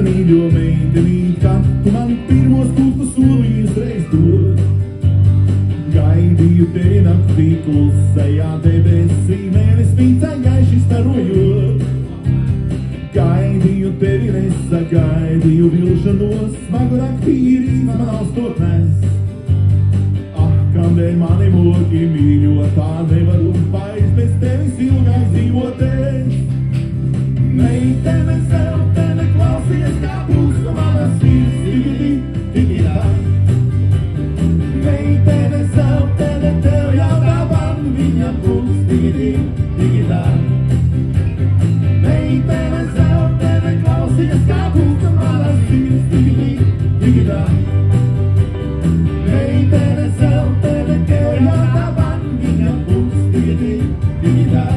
mīļo meiteni, kad tu man pirmos kūstus solījis reiz dod. Gaidīju tevi naktī klusajā debesī, mēnesis mīcā gaiši starojot. Gaidīju tevi nesagaidīju vilšanos, smagu naktī rīt man austot nes. Kādēļ mani mogi mīļotā nevaru vairs bez tevis ilgāk dzīvot es. Meitene, zeltene, klausies, kā plūsta manas sirds, tiki, tiki, tā. Meitene, zeltene, tev jau tāpat viņa plūst, tiki, tiki, tā. Meitene, zeltene, klausies, kā plūsta manas sirds, tiki, tiki, tā. Meitene, zeltene, tev jau tāpat viņa plūst, tiki, tiki, tā.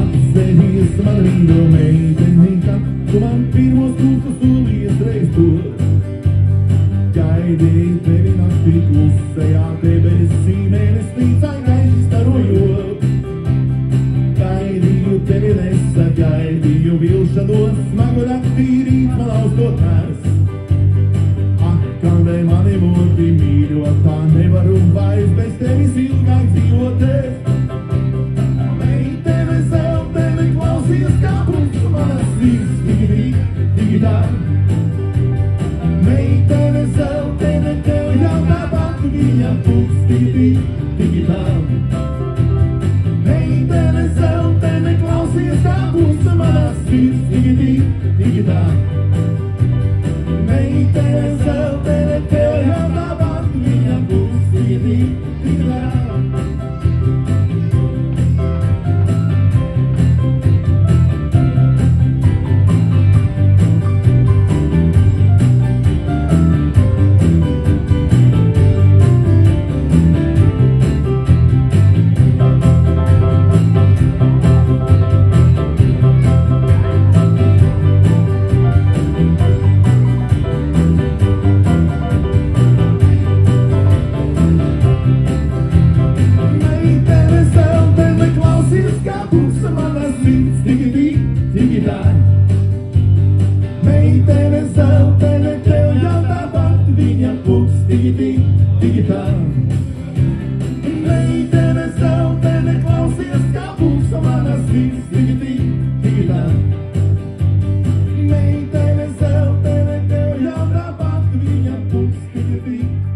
Atceries man mīļo meiteni, kad tu man pirmos kūstus solījies reiz dod. Gaidīju tevi naktī klusajā debesī, mēnesis mīcā gaiši starojot. Gaidīju tevi nesagaidīju vilšanos, smagu naktī rīt man austot nes. Kādēļ mani mogi mīļotā nevaru vairs bez tevis ilgāk dzīvot es. Meitene, zeltene, klausies, kā plūsta manas sirds, tiki, tiki, tā. Meitene, zeltene, tev jau tāpat viņa plūst, tiki, tiki, tā. Meitene, zeltene, klausies, kā plūsta manas sirds, tiki, tiki, tā. Meitene, zeltene, tev jau tāpat viņa plūst, tiki, tiki, tā. Meitene, zeltene, tev jau tāpat viņa plūst, tiki, tiki, tā. Meitene, zeltene, klausies, kā plūsta manas sirds, tiki, tiki, tā. Meitene, zeltene, tev jau tāpat viņa plūst, tiki, tiki.